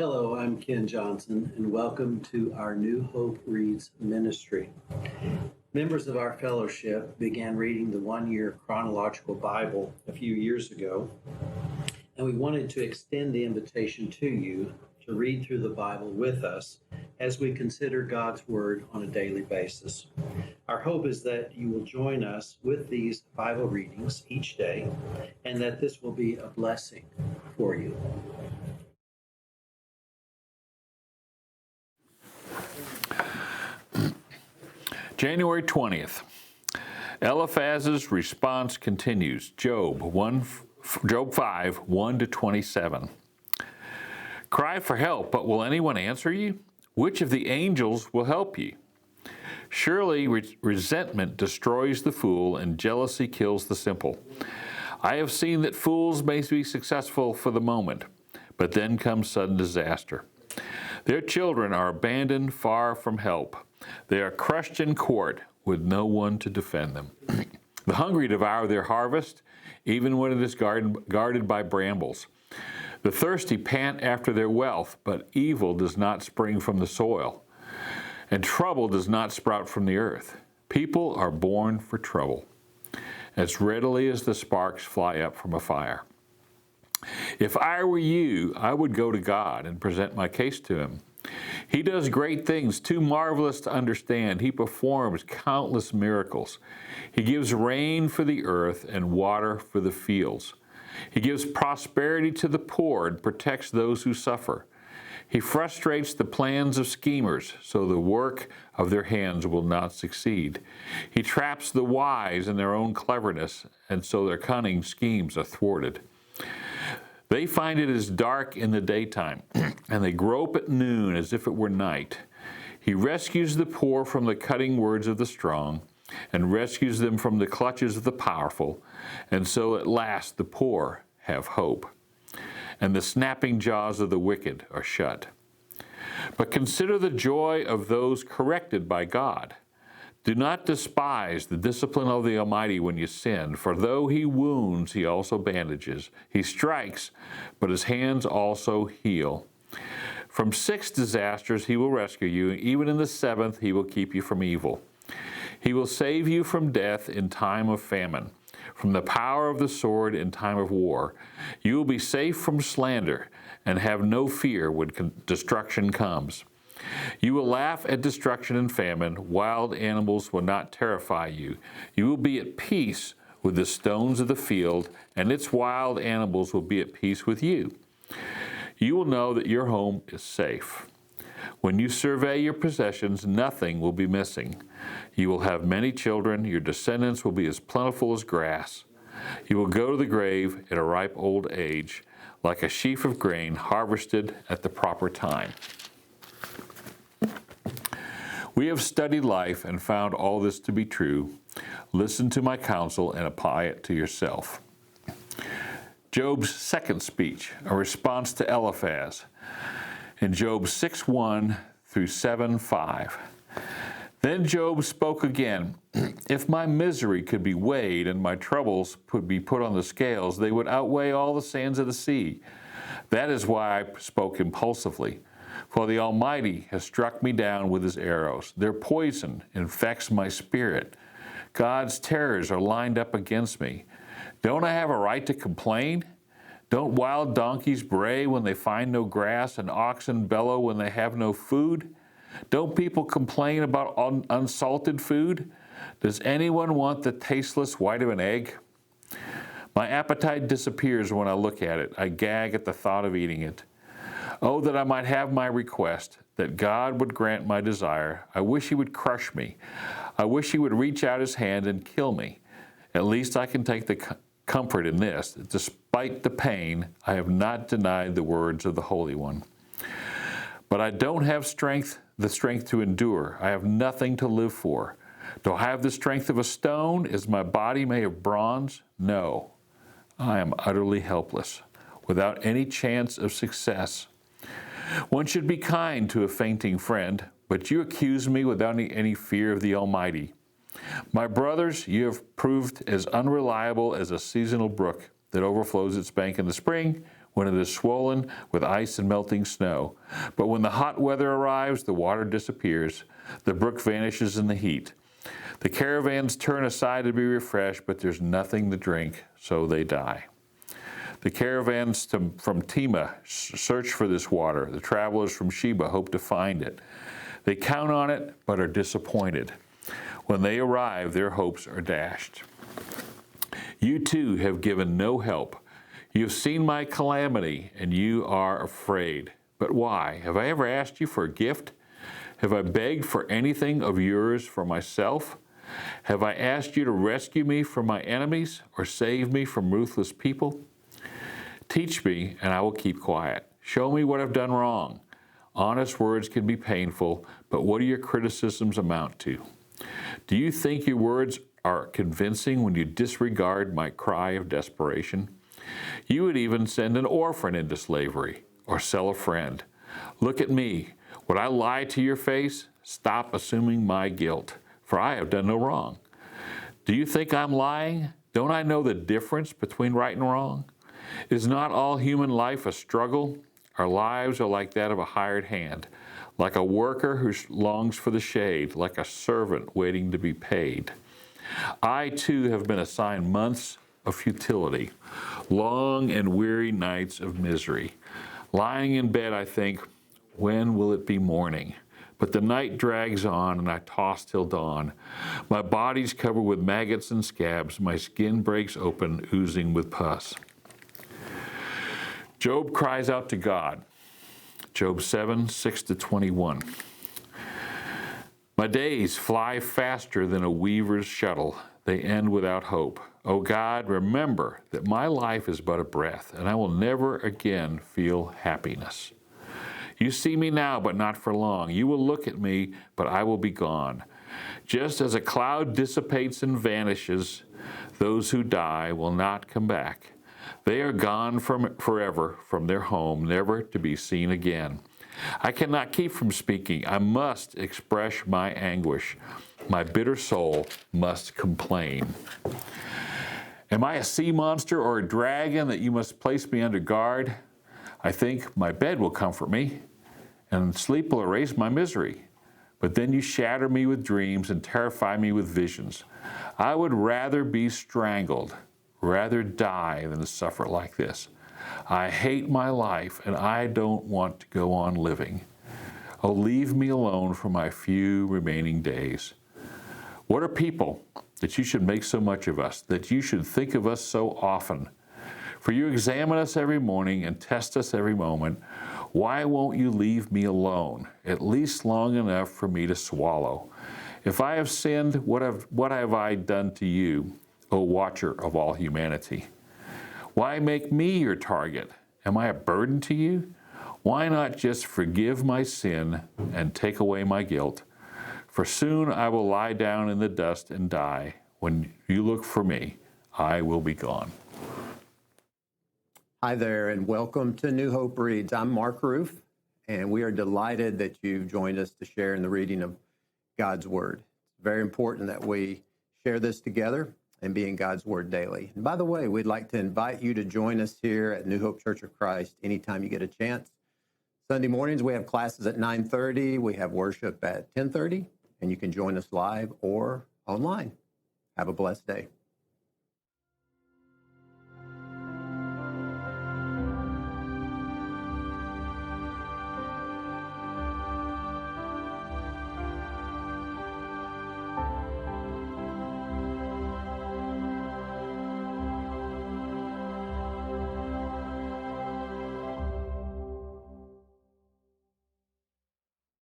Hello, I'm Ken Johnson, and welcome to our New Hope Reads ministry. Members of our fellowship began reading the one-year Chronological Bible a few years ago, and we wanted to extend the invitation to you to read through the Bible with us as we consider God's Word on a daily basis. Our hope is that you will join us with these Bible readings each day, and that this will be a blessing for you. January 20th. Eliphaz's response continues. Job 5, 1 to 27. Cry for help, but will anyone answer you? Which of the angels will help you? Surely resentment destroys the fool, and jealousy kills the simple. I have seen that fools may be successful for the moment, but then comes sudden disaster. Their children are abandoned far from help. They are crushed in court with no one to defend them. The hungry devour their harvest, even when it is guarded by brambles. The thirsty pant after their wealth, but evil does not spring from the soil, and trouble does not sprout from the earth. People are born for trouble, as readily as the sparks fly up from a fire. If I were you, I would go to God and present my case to him. He does great things, too marvelous to understand. He performs countless miracles. He gives rain for the earth and water for the fields. He gives prosperity to the poor and protects those who suffer. He frustrates the plans of schemers, so the work of their hands will not succeed. He traps the wise in their own cleverness, and so their cunning schemes are thwarted. They find it is dark in the daytime, and they grope at noon as if it were night. He rescues the poor from the cutting words of the strong, and rescues them from the clutches of the powerful, and so at last the poor have hope, and the snapping jaws of the wicked are shut. But consider the joy of those corrected by God. Do not despise the discipline of the Almighty when you sin, for though he wounds, he also bandages. He strikes, but his hands also heal. From 6 disasters he will rescue you, even in the 7th he will keep you from evil. He will save you from death in time of famine, from the power of the sword in time of war. You will be safe from slander, and have no fear when destruction comes. You will laugh at destruction and famine. Wild animals will not terrify you. You will be at peace with the stones of the field, and its wild animals will be at peace with you. You will know that your home is safe. When you survey your possessions, nothing will be missing. You will have many children. Your descendants will be as plentiful as grass. You will go to the grave at a ripe old age, like a sheaf of grain harvested at the proper time. We have studied life and found all this to be true. Listen to my counsel and apply it to yourself. Job's second speech, a response to Eliphaz, in Job 6:1 through 7:5. Then Job spoke again. If my misery could be weighed and my troubles could be put on the scales, they would outweigh all the sands of the sea. That is why I spoke impulsively. For the Almighty has struck me down with his arrows. Their poison infects my spirit. God's terrors are lined up against me. Don't I have a right to complain? Don't wild donkeys bray when they find no grass, and oxen bellow when they have no food? Don't people complain about unsalted food? Does anyone want the tasteless white of an egg? My appetite disappears when I look at it. I gag at the thought of eating it. Oh, that I might have my request, that God would grant my desire. I wish he would crush me. I wish he would reach out his hand and kill me. At least I can take the comfort in this, that despite the pain, I have not denied the words of the Holy One. But I don't have the strength to endure. I have nothing to live for. Do I have the strength of a stone? Is my body made of bronze? No. I am utterly helpless, without any chance of success. One should be kind to a fainting friend, but you accuse me without any fear of the Almighty. My brothers, you have proved as unreliable as a seasonal brook that overflows its bank in the spring when it is swollen with ice and melting snow. But when the hot weather arrives, the water disappears. The brook vanishes in the heat. The caravans turn aside to be refreshed, but there's nothing to drink, so they die. The caravans from Tema search for this water. The travelers from Sheba hope to find it. They count on it, but are disappointed. When they arrive, their hopes are dashed. You too have given no help. You have seen my calamity, and you are afraid. But why? Have I ever asked you for a gift? Have I begged for anything of yours for myself? Have I asked you to rescue me from my enemies or save me from ruthless people? Teach me, and I will keep quiet. Show me what I've done wrong. Honest words can be painful, but what do your criticisms amount to? Do you think your words are convincing when you disregard my cry of desperation? You would even send an orphan into slavery or sell a friend. Look at me. Would I lie to your face? Stop assuming my guilt, for I have done no wrong. Do you think I'm lying? Don't I know the difference between right and wrong? Is not all human life a struggle? Our lives are like that of a hired hand, like a worker who longs for the shade, like a servant waiting to be paid. I too have been assigned months of futility, long and weary nights of misery. Lying in bed, I think, when will it be morning? But the night drags on, and I toss till dawn. My body's covered with maggots and scabs. My skin breaks open, oozing with pus. Job cries out to God. Job 7, 6-21. My days fly faster than a weaver's shuttle. They end without hope. O God, remember that my life is but a breath, and I will never again feel happiness. You see me now, but not for long. You will look at me, but I will be gone. Just as a cloud dissipates and vanishes, those who die will not come back. They are gone forever from their home, never to be seen again. I cannot keep from speaking. I must express my anguish. My bitter soul must complain. Am I a sea monster or a dragon that you must place me under guard? I think my bed will comfort me, and sleep will erase my misery. But then you shatter me with dreams and terrify me with visions. I would rather be strangled, rather die than suffer like this. I hate my life, and I don't want to go on living. Oh, leave me alone for my few remaining days. What are people that you should make so much of us, that you should think of us so often? For you examine us every morning and test us every moment. Why won't you leave me alone, at least long enough for me to swallow? If I have sinned, what have I done to you, O watcher of all humanity? Why make me your target? Am I a burden to you? Why not just forgive my sin and take away my guilt? For soon I will lie down in the dust and die. When you look for me, I will be gone. Hi there, and welcome to New Hope Reads. I'm Mark Ruff, and we are delighted that you've joined us to share in the reading of God's Word. It's very important that we share this together and be in God's Word daily. And by the way, we'd like to invite you to join us here at New Hope Church of Christ anytime you get a chance. Sunday mornings, we have classes at 9:30. We have worship at 10:30, and you can join us live or online. Have a blessed day.